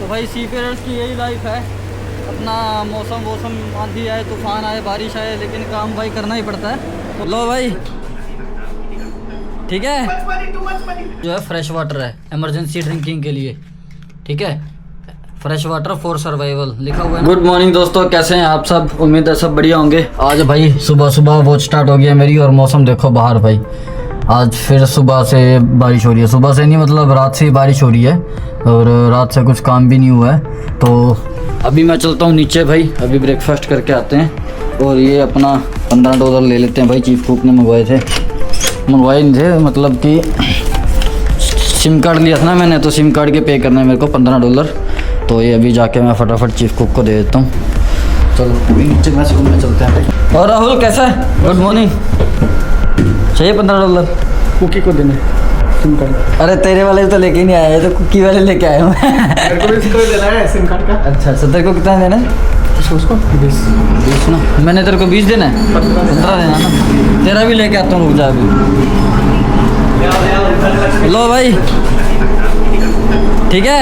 तो भाई सी फेयर्स की यही लाइफ है, अपना मौसम आंधी आए, तूफान आए, बारिश आए, लेकिन काम भाई करना ही पड़ता है। तो लो भाई ठीक है, जो है फ्रेश वाटर है इमरजेंसी ड्रिंकिंग के लिए, ठीक है, फ्रेश वाटर फॉर सर्वाइवल लिखा हुआ है। गुड मॉर्निंग दोस्तों, कैसे हैं आप सब? उम्मीद है सब बढ़िया होंगे। आज भाई सुबह सुबह वॉच स्टार्ट हो गई है मेरी, और मौसम देखो बाहर भाई, आज फिर सुबह से बारिश हो रही है। सुबह से नहीं मतलब रात से ही बारिश हो रही है, और रात से कुछ काम भी नहीं हुआ है। तो अभी मैं चलता हूँ नीचे भाई, अभी ब्रेकफास्ट करके आते हैं। और ये अपना $15 ले लेते हैं भाई, चीफ कुक ने मंगवाए नहीं थे, मतलब कि सिम कार्ड लिया था ना मैंने, तो सिम कार्ड के पे करना है मेरे को $15। तो ये अभी जाके मैं फटाफट चीफ कुक को दे देता हूँ। चलो अभी नीचे मैं रूम में चलते हैं भाई। और राहुल कैसा है? Good morning. चाहिए $15 कुकी को देने सिम कार्ड। अरे तेरे वाले तो लेके नहीं आया, तो कुकी वाले लेके आया हूँ। मेरे को भी इसको ही देना है सिम कार्ड का। अच्छा, तेरे को कितना देना है? उसको 20 ना, मैंने तेरे को 20 देना है, 15 देना ना। तेरा भी लेके आता हूँ, रुक जा अभी। लो भाई ठीक है,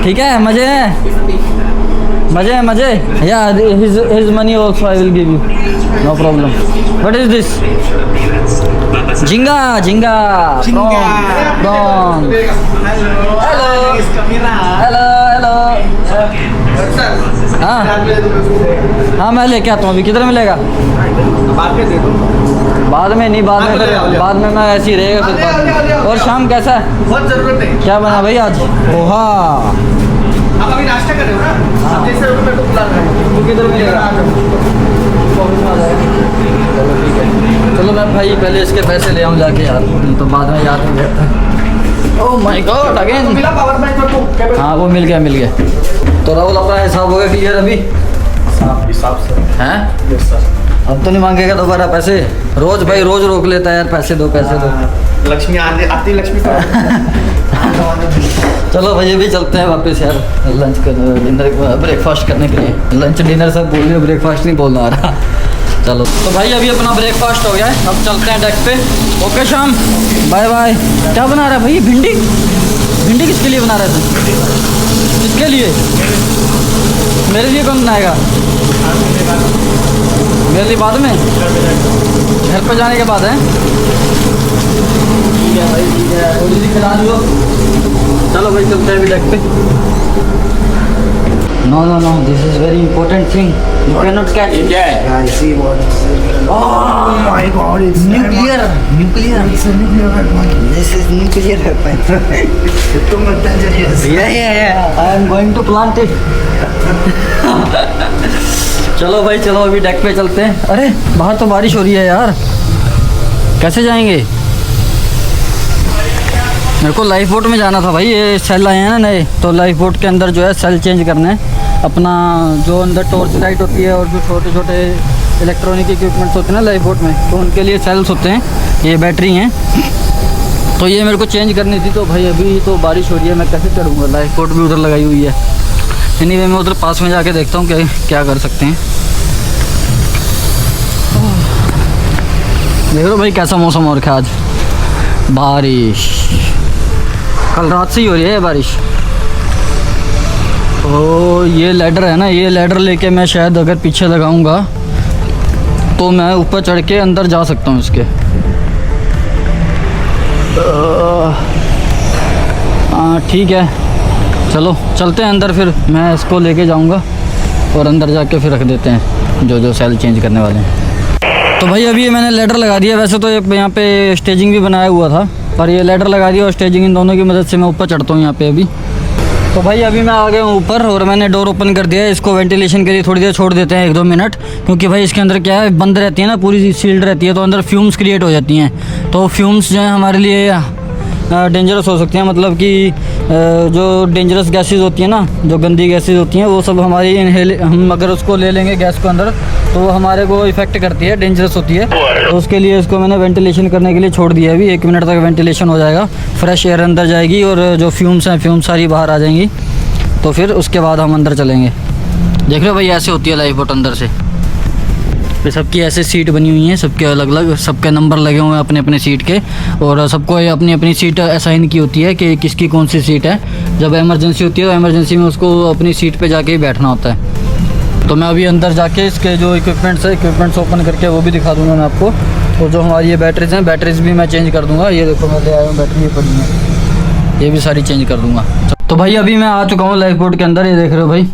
ठीक है, मजे हैं, मजे या his money also I will give you, no problem. What is this? झिंगा प्रॉन। हेलो। हाँ मैं लेके आता हूँ। अभी किधर मिलेगा? बाद में नहीं, बाद में मैं ऐसे ही रहेगा फिर। और शाम कैसा है? बहुत जरूरत है। क्या बना भाई आज? पोहा। आप अभी नाश्ता कर रहे हो ना? हाँ। जैसे मेरे को बुला रहे हैं। तो किधर मिलेगा? चलो ठीक है, चलो मैं भाई पहले इसके पैसे ले आऊँ जाके यार, तो बाद में याद नहीं रहता। Oh my God again. मिला पावर बैंक में को? हाँ वो मिल गया। तो राहुल अपना हिसाब होगा क्लियर अभी? हिसाब से हैं? Yes sir. अब तो नहीं मांगेगा दोबारा पैसे? रोज भाई रोज रोक लेता है यार, पैसे दो। लक्ष्मी आती लक्ष्मी को। चलो भाई अभी चलते हैं वापस यार लंच करने, डिनर, ब्रेकफास्ट करने के लिए। लंच डिनर सब बोल रही हो, ब्रेकफास्ट नहीं बोलना आ रहा। चलो तो भाई अभी अपना ब्रेकफास्ट हो गया है, अब चलते हैं डेक पे। ओके शाम, बाय बाय। क्या बना रहा है भाई? भिंडी किसके लिए बना रहे थे? किसके लिए? मेरे लिए कौन बनाएगा? मेरे लिए बाद में, घर पर जाने के बाद है। ठीक है भाई, ठीक है, थोड़ी सी खिला दो। चलो भाई चलते हैं अभी डेक पे। No, this is very important thing. You cannot catch it. Yeah, I see what. Oh my God, it's Nuclear. It's a nuclear weapon. This is nuclear weapon. It's too much dangerous. Yeah. I am going to plant it. चलो भाई चलो अभी deck पे चलते हैं। अरे बाहर तो बारिश हो रही है यार, कैसे जाएंगे? मेरे को लाइफ बोट में जाना था भाई, ये सेल आए हैं ना नए, तो लाइफ बोट के अंदर जो है सेल चेंज करना है अपना, जो अंदर टॉर्च लाइट होती है और जो छोटे छोटे इलेक्ट्रॉनिक इक्विपमेंट्स होते हैं ना लाइफ बोट में, तो उनके लिए सेल्स होते हैं, ये बैटरी हैं, तो ये मेरे को चेंज करनी थी। तो भाई अभी तो बारिश हो रही है, मैं कैसे चढ़ूँगा? लाइफ बोट भी उधर लगाई हुई है। एनीवे मैं उधर पास में जाके देखता हूँ क्या कर सकते हैं। देख लो भाई कैसा मौसम हो रखा है आज, बारिश कल रात से ही हो रही है बारिश। तो ये लैडर है ना, ये लैडर लेके मैं शायद अगर पीछे लगाऊंगा तो मैं ऊपर चढ़ के अंदर जा सकता हूँ इसके। ठीक है चलो चलते हैं अंदर, फिर मैं इसको लेके जाऊंगा और अंदर जाके फिर रख देते हैं जो सेल चेंज करने वाले हैं। तो भाई अभी मैंने लैडर लगा दिया, वैसे तो यहाँ पे स्टेजिंग भी बनाया हुआ था, पर ये लैडर लगा दिया और स्टेजिंग, इन दोनों की मदद से मैं ऊपर चढ़ता हूँ यहाँ पे अभी। तो भाई अभी मैं आ गया हूँ ऊपर और मैंने डोर ओपन कर दिया है। इसको वेंटिलेशन के लिए थोड़ी देर छोड़ देते हैं, 1-2 मिनट, क्योंकि भाई इसके अंदर क्या है, बंद रहती है ना, पूरी सील्ड रहती है, तो अंदर फ्यूम्स क्रिएट हो जाती हैं। तो फ्यूम्स जो है हमारे लिए डेंजरस हो सकती हैं, मतलब कि जो डेंजरस गैसेस होती हैं ना, जो गंदी गैसेस होती हैं, वो सब हमारी हम अगर उसको ले लेंगे गैस को अंदर, तो वो हमारे को इफ़ेक्ट करती है, डेंजरस होती है। तो उसके लिए इसको मैंने वेंटिलेशन करने के लिए छोड़ दिया है। अभी 1 मिनट तक वेंटिलेशन हो जाएगा, फ्रेश एयर अंदर जाएगी और जो फ्यूम्स हैं फ्यूम्स सारी बाहर आ जाएंगी, तो फिर उसके बाद हम अंदर चलेंगे। देख रहे हो भाई ऐसे होती है लाइफ बोट अंदर से, पे सबकी ऐसे सीट बनी हुई हैं, सबके अलग अलग, सबके नंबर लगे हुए हैं अपने अपने सीट के, और सबको अपनी अपनी सीट असाइन की होती है कि किसकी कौन सी सीट है। जब इमरजेंसी होती है तो इमरजेंसी में उसको अपनी सीट पे जाके ही बैठना होता है। तो मैं अभी अंदर जाके इसके जो इक्विपमेंट्स है, इक्विपमेंट्स ओपन करके वो भी दिखा दूँगा मैं आपको। और जो हमारी ये बैटरीज हैं, बैटरीज भी मैं चेंज कर दूँगा। ये देखो मैं ले आया हूँ बैटरी, ये पड़ी है, ये भी सारी चेंज कर दूँगा। तो भाई अभी मैं आ चुका हूँ लाइफ बोट के अंदर। ये देख रहे हो भाई,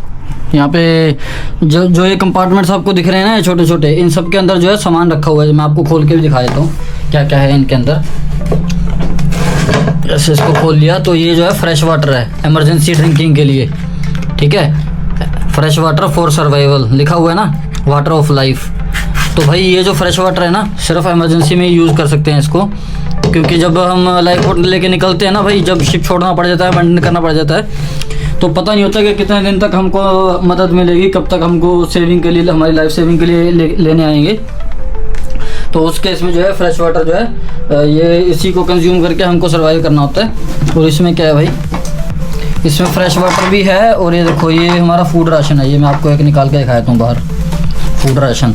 यहाँ पे जो ये कंपार्टमेंट्स आपको दिख रहे हैं ना, छोटे छोटे, इन सब के अंदर जो है सामान रखा हुआ है। मैं आपको खोल के भी दिखा देता हूँ क्या क्या है इनके अंदर। जैसे इसको खोल लिया तो ये जो है फ्रेश वाटर है इमरजेंसी ड्रिंकिंग के लिए, ठीक है। फ्रेश वाटर फॉर सर्वाइवल लिखा हुआ है ना, वाटर ऑफ लाइफ। तो भाई ये जो फ्रेश वाटर है ना, सिर्फ इमरजेंसी में यूज़ कर सकते हैं इसको, क्योंकि जब हम लाइफ बोट लेके निकलते हैं ना भाई, जब शिप छोड़ना पड़ जाता है, अबंडन करना पड़ जाता है, तो पता नहीं होता कि कितने दिन तक हमको मदद मिलेगी, कब तक हमको सेविंग के लिए, हमारी लाइफ सेविंग के लिए लेने आएंगे। तो उस केस में जो है फ्रेश वाटर जो है ये इसी को कंज्यूम करके हमको सर्वाइव करना होता है। और इसमें क्या है भाई, इसमें फ्रेश वाटर भी है, और ये देखो ये हमारा फूड राशन है। ये मैं आपको एक निकाल के दिखाता हूँ बाहर, फूड राशन।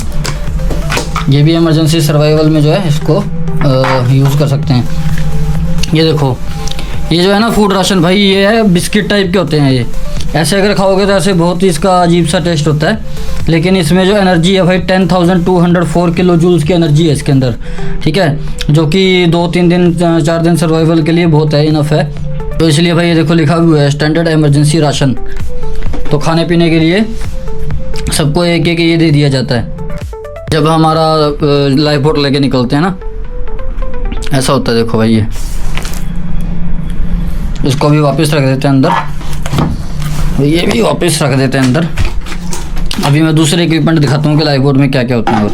ये भी इमरजेंसी सर्वाइवल में जो है इसको यूज़ कर सकते हैं। ये देखो ये जो है ना फूड राशन भाई, ये है बिस्किट टाइप के होते हैं। ये ऐसे अगर खाओगे तो ऐसे बहुत ही इसका अजीब सा टेस्ट होता है, लेकिन इसमें जो एनर्जी है भाई 10,204 किलो जूल्स की एनर्जी है इसके अंदर, ठीक है, जो कि 2-3 दिन 4 दिन सर्वाइवल के लिए बहुत है, इनफ है। तो इसलिए भाई ये देखो लिखा हुआ है स्टैंडर्ड इमरजेंसी राशन। तो खाने पीने के लिए सबको एक एक ये दे दिया जाता है जब हमारा लाइफ बोट लेके निकलते हैं ना, ऐसा होता है। देखो भाई ये इसको भी वापस रख देते हैं अंदर, ये भी वापस रख देते हैं अंदर। अभी मैं दूसरे इक्विपमेंट दिखाता हूँ कि लाइफ बोट में क्या क्या होता है। और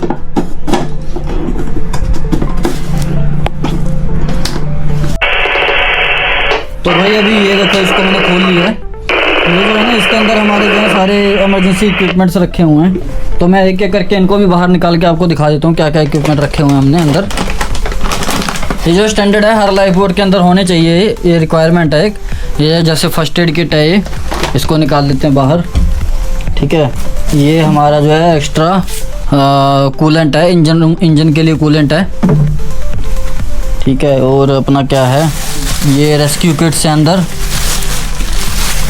तो भाई अभी ये देखो इसको मैंने खोल लिया है। ये जो है ना इसके अंदर हमारे जो है सारे इमरजेंसी इक्विपमेंट्स रखे हुए हैं। तो मैं एक एक करके इनको भी बाहर निकाल के आपको दिखा देता हूँ क्या क्या इक्विपमेंट रखे हुए हैं हमने अंदर। ये जो स्टैंडर्ड है हर लाइफ बोट के अंदर होने चाहिए, ये रिक्वायरमेंट है एक। ये जैसे फर्स्ट एड किट है, ये इसको निकाल देते हैं बाहर, ठीक है। ये हमारा जो है एक्स्ट्रा कूलेंट है, इंजन के लिए कूलेंट है, ठीक है। और अपना क्या है, ये रेस्क्यू किट्स हैं अंदर,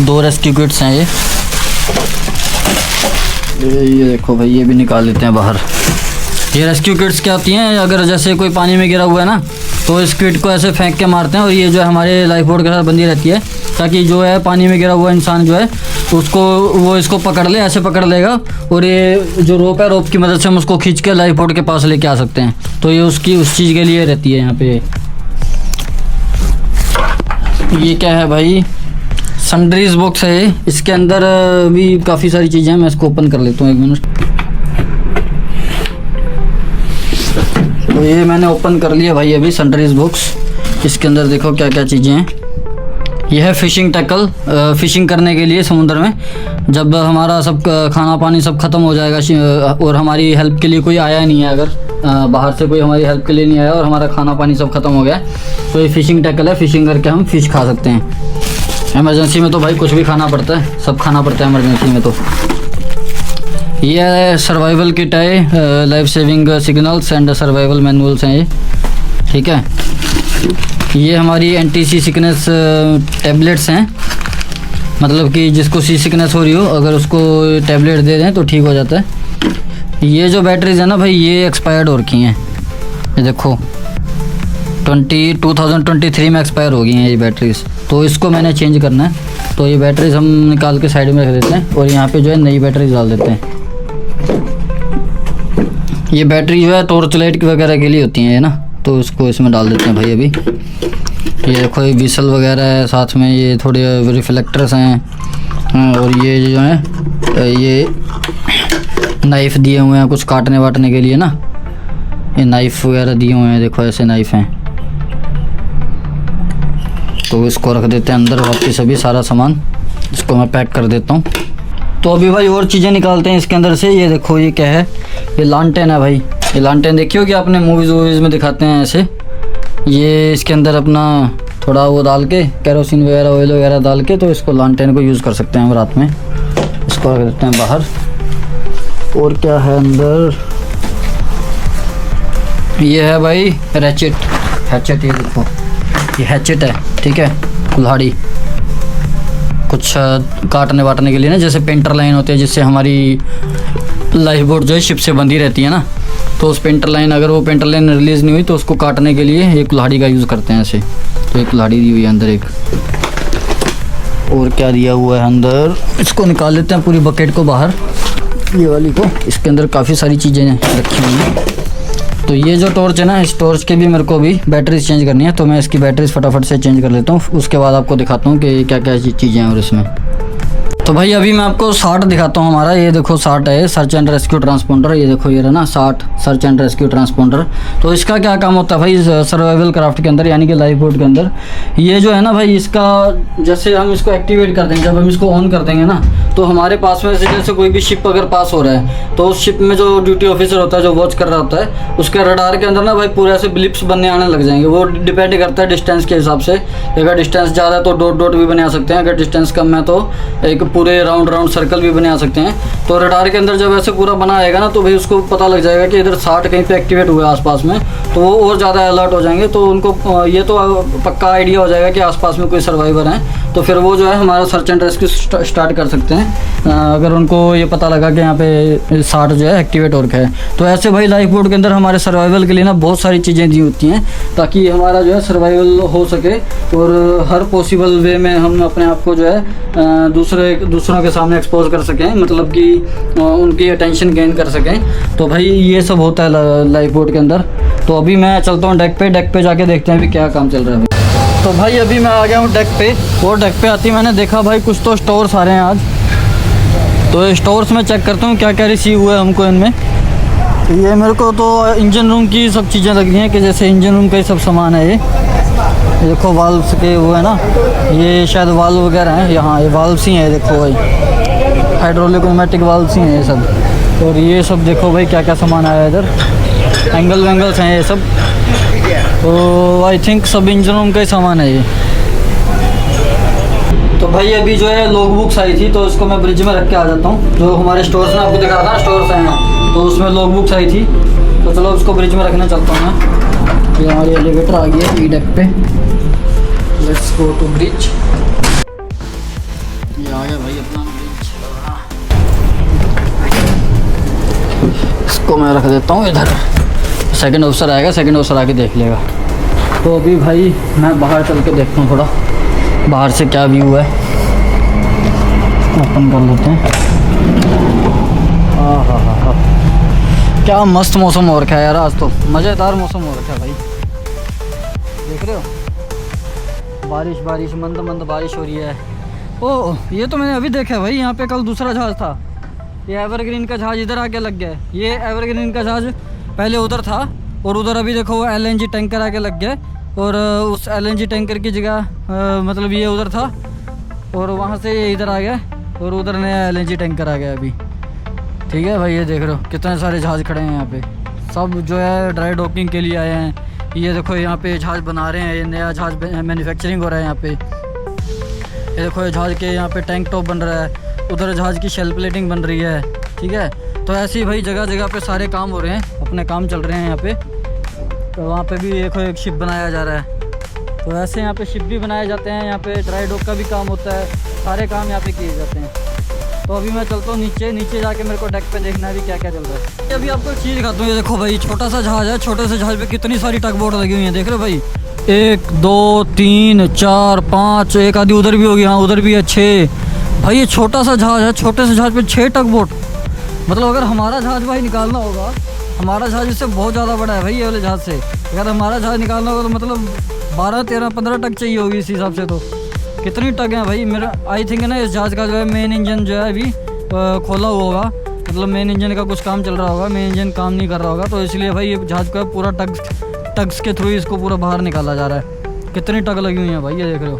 2 रेस्क्यू किट्स हैं ये देखो भाई, ये भी निकाल लेते हैं बाहर। ये रेस्क्यू किट्स क्या होती हैं, अगर जैसे कोई पानी में गिरा हुआ है ना, तो इस किट को ऐसे फेंक के मारते हैं, और ये जो है हमारे लाइफ बोट के साथ बंधी रहती है, ताकि जो है पानी में गिरा हुआ इंसान जो है उसको, वो इसको पकड़ ले, ऐसे पकड़ लेगा, और ये जो रोप है, रोप की मदद से हम उसको खींच के लाइफ बोट के पास लेके आ सकते हैं। तो ये उसकी उस चीज़ के लिए रहती है यहाँ पे। ये क्या है भाई, सन्ड्रीज बॉक्स है ये, इसके अंदर भी काफ़ी सारी चीज़ें हैं। मैं इसको ओपन कर लेता हूँ, 1 मिनट। तो ये मैंने ओपन कर लिया भाई अभी सन्ड्रीज बॉक्स। इसके अंदर देखो क्या क्या चीज़ें हैं। यह है फिशिंग टैकल, फिशिंग करने के लिए समुद्र में जब हमारा सब खाना पानी सब ख़त्म हो जाएगा और हमारी हेल्प के लिए कोई आया नहीं है, अगर बाहर से कोई हमारी हेल्प के लिए नहीं आया और हमारा खाना पानी सब ख़त्म हो गया, तो ये फिशिंग टैकल है। फिशिंग करके हम फ़िश खा सकते हैं। इमरजेंसी में तो भाई कुछ भी खाना पड़ता है, सब खाना पड़ता है इमरजेंसी में। तो ये सर्वाइवल किट है, life saving signals and survival manuals हैं ये, ठीक है। ये हमारी एंटी सी सिकनेस टैबलेट्स हैं, मतलब कि जिसको सी सिकनेस हो रही हो, अगर उसको टैबलेट दे दें तो ठीक हो जाता है। ये जो बैटरीज है ना भाई, ये एक्सपायर्ड हो रखी हैं, ये देखो 2023 में एक्सपायर हो गई हैं ये बैटरीज, तो इसको मैंने चेंज करना है। तो ये बैटरीज हम निकाल के साइड में रख देते हैं, और यहाँ पे जो है नई बैटरीज डाल देते हैं। ये बैटरी जो है टॉर्च लाइट वगैरह के लिए होती हैं ना, तो इसको इसमें डाल देते हैं भाई अभी। ये देखो ये विसल वगैरह है, साथ में ये थोड़े रिफ्लेक्टर्स हैं, और ये जो है ये नाइफ़ दिए हुए हैं कुछ काटने वाटने के लिए ना, ये नाइफ़ वगैरह दिए हुए हैं, देखो ऐसे नाइफ़ हैं। तो इसको रख देते हैं अंदर वापस अभी सारा सामान, इसको मैं पैक कर देता हूँ। तो अभी भाई और चीज़ें निकालते हैं इसके अंदर से। ये देखो ये क्या है, ये लालटेन है भाई। ये लालटेन देखी होगी आपने, मूवीज़ वूवीज़ में दिखाते हैं ऐसे। ये इसके अंदर अपना थोड़ा वो डाल के, केरोसिन वगैरह ऑयल वगैरह डाल के, तो इसको लालटेन को यूज़ कर सकते हैं हम रात में। इसको रख देते हैं बाहर। और क्या है अंदर, ये है भाई हैचेट, हैचेट ये देखो, ये हैचेट है, ठीक है, कुल्हाड़ी, कुछ काटने वाटने के लिए ना, जैसे पेंटर लाइन होती है जिससे हमारी लाइफ बोट जो है शिप से बंधी रहती है ना, तो उस पेंटर लाइन, अगर वो पेंटर लाइन रिलीज़ नहीं हुई तो उसको काटने के लिए ये कुल्हाड़ी का यूज़ करते हैं ऐसे। तो एक कुल्हाड़ी दी हुई है अंदर एक, और क्या दिया हुआ है अंदर, इसको निकाल लेते हैं पूरी बकेट को बाहर, ये वाली को। इसके अंदर काफ़ी सारी चीज़ें रखी हुई हैं। तो ये जो टॉर्च है ना, इस टॉर्च के भी मेरे को भी बैटरीज चेंज करनी है, तो मैं इसकी बैटरीज फटाफट से चेंज कर लेता हूँ, उसके बाद आपको दिखाता हूँ कि क्या क्या चीज़ें हैं और इसमें। तो भाई अभी मैं आपको 60 दिखाता हूँ हमारा, ये देखो 60 है, सर्च एंड रेस्क्यू ट्रांसपोंडर, ये देखो ये रहा ना 60 सर्च एंड रेस्क्यू ट्रांसपोंडर। तो इसका क्या काम होता है भाई सर्वाइवल क्राफ्ट के अंदर, यानी कि लाइफ बोट के अंदर। ये जो है ना भाई, इसका जैसे हम इसको एक्टिवेट कर देंगे, जब हम इसको ऑन कर देंगे ना, तो हमारे पास में से जैसे कोई भी शिप अगर पास हो रहा है, तो उस शिप में जो ड्यूटी ऑफिसर होता है, जो वॉच कर रहा होता है, उसके रडार के अंदर ना भाई पूरे ऐसे ब्लिप्स बनने आने लग जाएंगे। वो डिपेंड करता है डिस्टेंस के हिसाब से, अगर डिस्टेंस ज़्यादा है तो डॉट डॉट भी बना सकते हैं, अगर डिस्टेंस कम है तो एक पूरे राउंड राउंड सर्कल भी बना सकते हैं। तो रडार के अंदर जब ऐसे पूरा बना आएगा ना, तो भाई उसको पता लग जाएगा कि इधर 60 कहीं पे एक्टिवेट हुआ है आसपास में, तो वो और ज़्यादा अलर्ट हो जाएंगे। तो उनको ये तो पक्का आइडिया हो जाएगा कि आसपास में कोई सर्वाइवर है, तो फिर वो जो है हमारा सर्च एंड रेस्क्यू स्टार्ट कर सकते हैं, अगर उनको ये पता लगा कि यहाँ पे 60 जो है एक्टिवेट हो रखा है। तो ऐसे भाई लाइफ बोट के अंदर हमारे सर्वाइवल के लिए ना बहुत सारी चीज़ें दी होती हैं, ताकि हमारा जो है सर्वाइवल हो सके, और हर पॉसिबल वे में हम अपने आप को जो है दूसरों के सामने एक्सपोज कर सकें, मतलब कि उनकी अटेंशन गेन कर सकें। तो भाई ये सब होता है लाइफ बोट के अंदर। तो अभी मैं चलता हूँ डेक पे जाके देखते हैं अभी क्या काम चल रहा है। तो भाई अभी मैं आ गया हूँ डेक पे, और डेक पे आती मैंने देखा भाई कुछ तो स्टोर्स आ रहे हैं आज। तो स्टोर्स में चेक करता हूँ क्या क्या रिसीव हुआ है हमको इनमें। ये मेरे को तो इंजन रूम की सब चीज़ें लग रही हैं, कि जैसे इंजन रूम का ही सब सामान है। ये देखो वाल्व्स के वो है ना, ये शायद वाल्व वगैरह हैं यहाँ, ये वाल्व्स ही हैं, देखो भाई हाइड्रोलिक न्यूमेटिक वाल्व्स ही हैं ये सब। और ये सब देखो भाई क्या क्या सामान आया है इधर, एंगल वेंगल्स हैं ये सब। तो आई थिंक सब इंजन रूम का ही सामान है ये। तो भाई अभी जो है लॉग बुक्स आई थी, तो इसको मैं ब्रिज में रख के आ जाता हूँ। जो हमारे स्टोर्स में आपको दिखा रहा था, स्टोर्स हैं यहाँ, तो उसमें लॉग बुक्स आई थी, तो चलो उसको ब्रिज में रखने चलता हूँ मैं। ये हमारी एलिवेटर आ गई है ई डेक पे, लेट्स गो टू ब्रिज। ये आ गया भाई अपना ब्रिज, इसको मैं रख देता हूँ इधर, सेकंड ऑफिसर आएगा, सेकंड ऑफिसर आके देख लेगा। तो अभी भाई मैं बाहर चल के देखता हूँ थोड़ा बाहर से क्या व्यू है, ओपन कर लेते हैं। हाँ, क्या मस्त मौसम हो रखा है यार, आज तो मज़ेदार मौसम हो रखा है भाई, देख रहे हो, बारिश मंद मंद बारिश हो रही है। ओह ये तो मैंने अभी देखा है भाई, यहाँ पे कल दूसरा जहाज़ था, ये एवरग्रीन का जहाज़ इधर आके लग गया है। ये एवरग्रीन का जहाज़ पहले उधर था, और उधर अभी देखो वो LNG टैंकर आके लग गए, और उस LNG टैंकर की जगह मतलब ये उधर था, और वहाँ से ये इधर आ गया, और उधर नया LNG टैंकर आ गया अभी। ठीक है भाई, ये देख रहे हो कितने सारे जहाज़ खड़े हैं यहाँ पे, सब जो है ड्राई डॉकिंग के लिए आए हैं। ये देखो यहाँ पे जहाज़ बना रहे हैं, ये नया जहाज़ मैन्युफैक्चरिंग हो रहा है यहाँ पे। ये देखो ये जहाज़ के यहाँ पे टैंक टॉप बन रहा है, उधर जहाज़ की शेल प्लेटिंग बन रही है। ठीक है, तो ऐसे ही भाई जगह जगह पे सारे काम हो रहे हैं, अपने काम चल रहे हैं यहाँ पे। तो वहाँ पे भी देखो एक शिप बनाया जा रहा है, तो ऐसे यहाँ पे शिप भी बनाए जाते हैं, यहाँ पे ड्राई डॉक का भी काम होता है, सारे काम यहाँ पे किए जाते हैं। तो अभी मैं चलता हूँ नीचे जाके मेरे को डेक पे देखना है भी क्या क्या चल रहा है। अभी आपको एक चीज़ दिखाता हूँ, ये देखो भाई छोटा सा जहाज़ है, छोटे से जहाज़ पे कितनी सारी टग बोट लगी हुई हैं, देख रहे हो भाई, 1 2 3 4 5, एक आधी उधर भी होगी, हाँ उधर भी है 6। भाई ये छोटा सा जहाज़ है, छोटे से जहाज़ पे 6 टग बोट, मतलब अगर हमारा जहाज़ भाई निकालना होगा, हमारा जहाज़ इससे बहुत ज़्यादा बड़ा है भाई ये वाले जहाज़ से, अगर हमारा जहाज़ निकालना होगा तो मतलब 12 13 15 टग चाहिए होगी इस हिसाब से। तो कितनी टग हैं भाई, मेरा आई थिंक ना इस जहाज़ का जो है मेन इंजन जो है अभी खोला हुआ होगा, मतलब मेन इंजन का कुछ काम चल रहा होगा, मेन इंजन काम नहीं कर रहा होगा, तो इसलिए भाई ये जहाज़ का पूरा टग्स के थ्रू इसको पूरा बाहर निकाला जा रहा है। कितनी टग लगी हुई हैं भाई, ये देख रहे हो,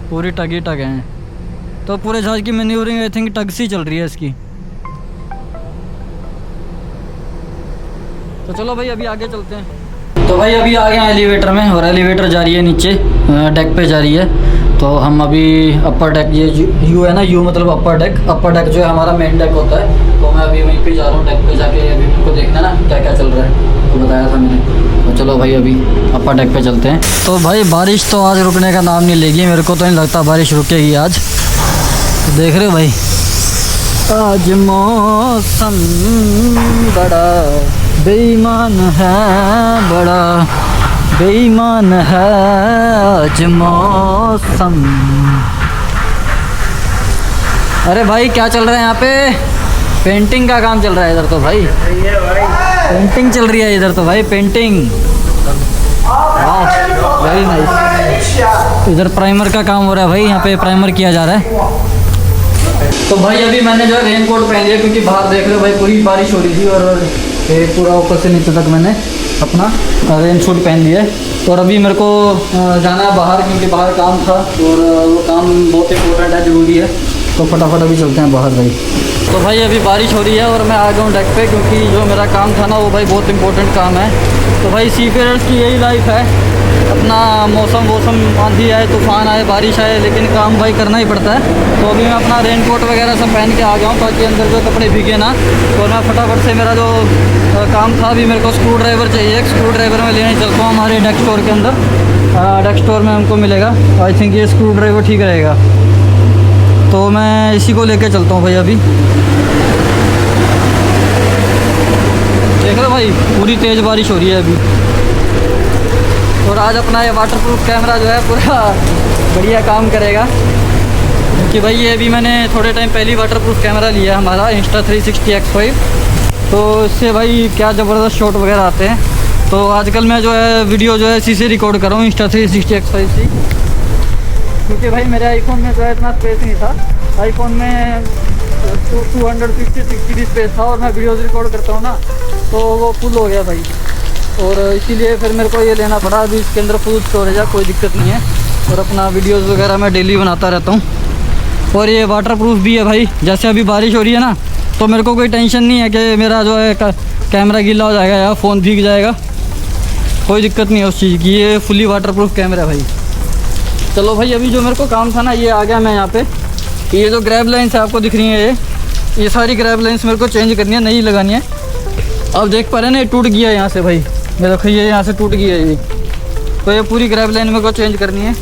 पूरी टग ही टग हैं। तो पूरे जहाज़ की मैन्यूवरिंग आई थिंक टग से ही चल रही है इसकी। तो चलो भाई अभी आगे चलते हैं। तो भाई अभी आ गए हैं एलिवेटर में, और एलिवेटर जा रही है नीचे डेक पे जा रही है। तो हम अभी अपर डेक, ये यू है ना, यू मतलब अपर डेक जो है हमारा मेन डेक होता है, तो मैं अभी वहीं पे जा रहा हूँ डेक पे जाके, अभी मेरे को देखना ना क्या क्या चल रहा है। आपको बताया था मैंने। तो चलो भाई अभी अपर डेक पे चलते हैं। तो भाई बारिश तो आज रुकने का नाम नहीं लेगी, मेरे को तो नहीं लगता बारिश रुकेगी आज। तो देख रहे हो भाई आज मौसम बड़ा बेईमान है, बड़ा बेईमान है आज मौसम। अरे भाई क्या चल रहा है यहाँ पे? पेंटिंग का काम चल रहा है इधर तो भाई, पेंटिंग चल रही है इधर तो भाई, पेंटिंग। Very nice. इधर प्राइमर का काम हो रहा है भाई, यहाँ पे प्राइमर किया जा रहा है। तो भाई अभी मैंने जो है रेन कोट पहन लिया, क्योंकि बाहर देख रहे हो भाई पूरी बारिश हो रही थी और ये पूरा ऊपर से नीचे तक मैंने अपना रेन सूट पहन लिया है। और अभी मेरे को जाना है बाहर, क्योंकि बाहर काम था और वो काम बहुत इंपॉर्टेंट है, ज़रूरी है। तो फटाफट अभी चलते हैं बाहर भाई। तो भाई अभी बारिश हो रही है और मैं आ गया हूँ डेक पे, क्योंकि जो मेरा काम था ना वो भाई बहुत इंपॉर्टेंट काम है। तो भाई सीफेयर्स की यही लाइफ है, अपना मौसम आंधी आए, तूफ़ान आए, बारिश आए, लेकिन काम भाई करना ही पड़ता है। तो अभी मैं अपना रेन कोट वगैरह सब पहन के आ गया हूँ, ताकि अंदर जो कपड़े भीगे ना। और मैं फटाफट से मेरा जो काम था, अभी मेरे को स्क्रू ड्राइवर चाहिए, स्क्रू ड्राइवर मैं लेने चलता हूँ हमारे डेक स्टोर के अंदर। डेक स्टोर में हमको मिलेगा, आई थिंक ये स्क्रू ड्राइवर ठीक रहेगा। तो मैं इसी को लेके चलता हूँ भाई। अभी देख रहे हो भाई पूरी तेज़ बारिश हो रही है अभी। और आज अपना ये वाटरप्रूफ कैमरा जो है पूरा बढ़िया काम करेगा, क्योंकि भाई ये अभी मैंने थोड़े टाइम पहले वाटरप्रूफ कैमरा लिया है हमारा Insta360X5। तो इससे भाई क्या ज़बरदस्त शॉट वगैरह आते हैं। तो आजकल मैं जो है वीडियो जो है इसी से रिकॉर्ड कर रहा हूँ, Insta360X5 से, क्योंकि भाई मेरे आईफोन में जो है इतना स्पेस नहीं था। आईफोन में 250-60 GB स्पेस था और मैं वीडियोज़ रिकॉर्ड करता हूँ ना, तो वो फुल हो गया भाई। और इसीलिए फिर मेरे को ये लेना पड़ा। अभी इसके अंदर फुल स्टोरेज है, कोई दिक्कत नहीं है। और अपना वीडियोज़ वगैरह मैं डेली बनाता रहता हूँ। और ये वाटरप्रूफ भी है भाई, जैसे अभी बारिश हो रही है ना, तो मेरे को कोई टेंशन नहीं है कि मेरा जो है कैमरा गीला हो जाएगा या फ़ोन भीग जाएगा, कोई दिक्कत नहीं है उस चीज़ की। ये फुली वाटरप्रूफ कैमरा है भाई। चलो भाई अभी जो मेरे को काम था ना, ये आ गया मैं यहाँ पे। ये जो ग्रैब लाइन्स है आपको दिख रही है, ये सारी ग्रैब लाइन्स मेरे को चेंज करनी है, नई लगानी है। अब देख पा रहे हैं ना, ये टूट गया है यहाँ से भाई, ये देखो ये यहाँ से टूट गया है ये। तो ये पूरी ग्रैब लाइन मेरे को चेंज करनी है।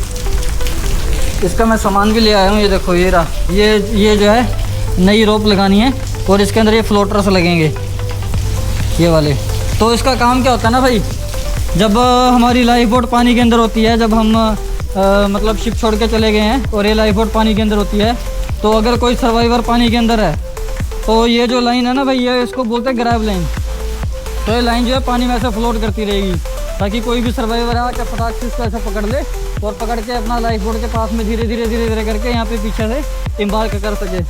इसका मैं सामान भी ले आया हूँ, ये देखो ये रहा। ये जो है नई रोप लगानी है और इसके अंदर ये फ्लोटर्स लगेंगे, ये वाले। तो इसका काम क्या होता है ना भाई, जब हमारी लाइफ बोट पानी के अंदर होती है, जब हम मतलब शिप छोड़ के चले गए हैं और ये लाइफ बोट पानी के अंदर होती है, तो अगर कोई सर्वाइवर पानी के अंदर है, तो ये जो लाइन है ना भाई, ये इसको बोलते हैं ग्रैब लाइन। तो ये लाइन जो है पानी में ऐसे फ्लोट करती रहेगी, ताकि कोई भी सर्वाइवर आके फटाक से इसको ऐसा पकड़ ले और पकड़ के अपना लाइफ बोट के पास में धीरे धीरे करके यहाँ पे पीछे से इम्बार्क कर सके।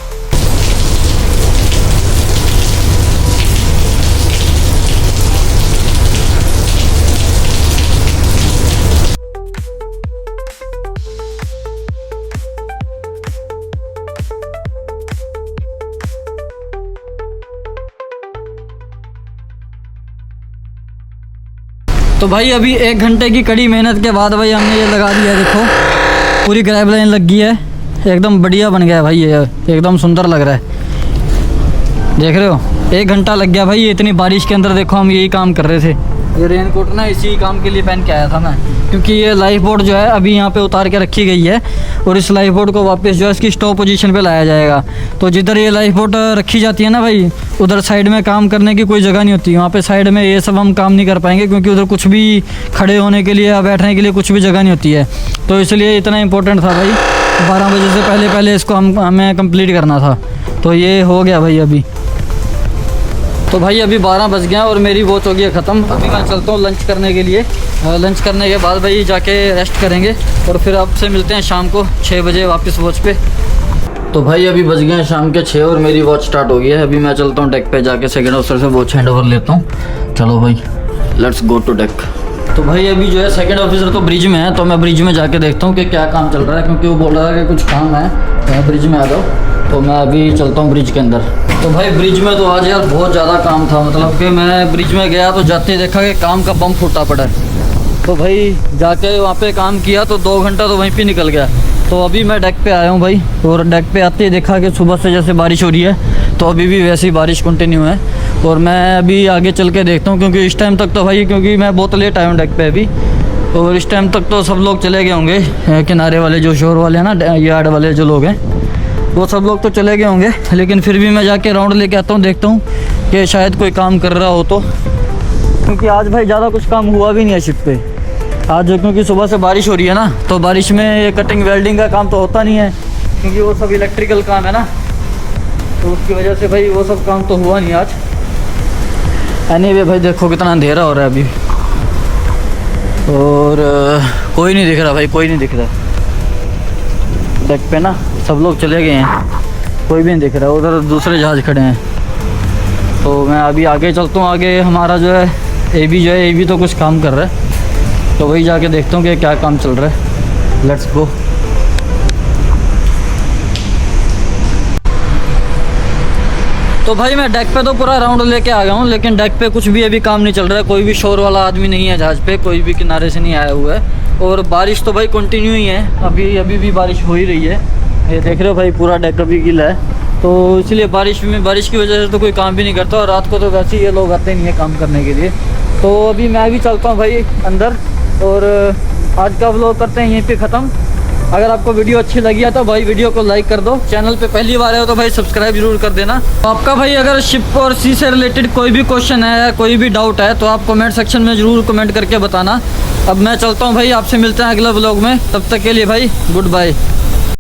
तो भाई अभी 1 घंटे की कड़ी मेहनत के बाद भाई हमने ये लगा दिया है। देखो पूरी ग्रैब लाइन लग गई है, एकदम बढ़िया बन गया है भाई, ये एकदम सुंदर लग रहा है। देख रहे हो 1 घंटा लग गया भाई, ये इतनी बारिश के अंदर। देखो हम यही काम कर रहे थे, ये रेन कोट ना इसी काम के लिए पहन के आया था मैं, क्योंकि ये लाइफ बोट जो है अभी यहाँ पे उतार के रखी गई है और इस लाइफ बोट को वापस जो है इसकी स्टॉप पोजीशन पे लाया जाएगा। तो जिधर ये लाइफ बोट रखी जाती है ना भाई, उधर साइड में काम करने की कोई जगह नहीं होती। वहाँ पे साइड में ये सब हम काम नहीं कर पाएंगे, क्योंकि उधर कुछ भी खड़े होने के लिए या बैठने के लिए कुछ भी जगह नहीं होती है। तो इसलिए इतना इंपॉर्टेंट था भाई, 12 बजे से पहले इसको हमें कंप्लीट करना था। तो ये हो गया भाई अभी। तो भाई अभी 12 बज गया और मेरी वॉच हो गई है ख़त्म। अभी मैं चलता हूँ लंच करने के लिए। लंच करने के बाद भाई जाके रेस्ट करेंगे और फिर आपसे मिलते हैं शाम को 6 बजे वापस वॉच पे। तो भाई अभी बज गए हैं शाम के 6 और मेरी वॉच स्टार्ट हो गई है। अभी मैं चलता हूँ डेक पे, जाके सेकंड ऑफिसर से वॉच हैंड ओवर लेता हूँ। चलो भाई लेट्स गो टू डेक। तो भाई अभी जो है सेकंड ऑफिसर तो ब्रिज में है, तो मैं ब्रिज में जाके देखता हूँ कि क्या काम चल रहा है, क्योंकि वो बोल रहा है कि कुछ काम है, ब्रिज में आ जाओ। तो मैं अभी चलता हूँ ब्रिज के अंदर। तो भाई ब्रिज में तो आज यार बहुत ज़्यादा काम था, मतलब कि मैं ब्रिज में गया तो जाते ही देखा कि काम का बम फूटा पड़ा है। तो भाई जाके वहाँ पे काम किया तो 2 घंटा तो वहीं पे निकल गया। तो अभी मैं डेक पे आया हूँ भाई, और डेक पे आते ही देखा कि सुबह से जैसे बारिश हो रही है, तो अभी भी वैसी बारिश कंटिन्यू है। और मैं अभी आगे चल के देखता हूँ, क्योंकि इस टाइम तक तो भाई, क्योंकि मैं बहुत लेट आया हूँ डेक पे अभी, और इस टाइम तक तो सब लोग चले गए होंगे, किनारे वाले जो शोर वाले हैं ना, यार्ड वाले जो लोग हैं वो सब लोग तो चले गए होंगे। लेकिन फिर भी मैं जाके राउंड लेके आता हूँ, देखता हूँ कि शायद कोई काम कर रहा हो तो, क्योंकि आज भाई ज़्यादा कुछ काम हुआ भी नहीं है शिप पे आज, क्योंकि सुबह से बारिश हो रही है ना, तो बारिश में ये कटिंग वेल्डिंग का काम तो होता नहीं है, क्योंकि वो सब इलेक्ट्रिकल काम है ना, तो उसकी वजह से भाई वो सब काम तो हुआ नहीं आज। एनीवे भाई देखो कितना अंधेरा हो रहा है अभी, और कोई नहीं दिख रहा भाई, कोई नहीं दिख रहा डेक पे ना, सब लोग चले गए हैं, कोई भी नहीं दिख रहा। उधर दूसरे जहाज़ खड़े हैं, तो मैं अभी आगे चलता हूँ। आगे हमारा जो है ए बी तो कुछ काम कर रहा है, तो वही जाके देखता हूँ कि क्या काम चल रहा है। Let's go. तो भाई मैं डेक पे तो पूरा राउंड लेके आ गया हूँ, लेकिन डेक पे कुछ भी अभी काम नहीं चल रहा है, कोई भी शोर वाला आदमी नहीं है जहाज़ पे, कोई भी किनारे से नहीं आया हुआ है, और बारिश तो भाई कंटिन्यू ही है, अभी भी बारिश हो ही रही है। ये देख रहे हो भाई पूरा डेक अभी गीला है, तो इसलिए बारिश की वजह से तो कोई काम भी नहीं करता, और रात को तो वैसे ही ये लोग आते नहीं है काम करने के लिए। तो अभी मैं भी चलता हूँ भाई अंदर, और आज का व्लॉग करते हैं यहीं पे ख़त्म। अगर आपको वीडियो अच्छी लगी है तो भाई वीडियो को लाइक कर दो, चैनल पे पहली बार है तो भाई सब्सक्राइब जरूर कर देना। तो आपका भाई अगर शिप और सी से रिलेटेड कोई भी क्वेश्चन है या कोई भी डाउट है तो आप कमेंट सेक्शन में ज़रूर कमेंट करके बताना। अब मैं चलता हूँ भाई, आपसे मिलते हैं अगला व्लॉग में, तब तक के लिए भाई गुड बाय।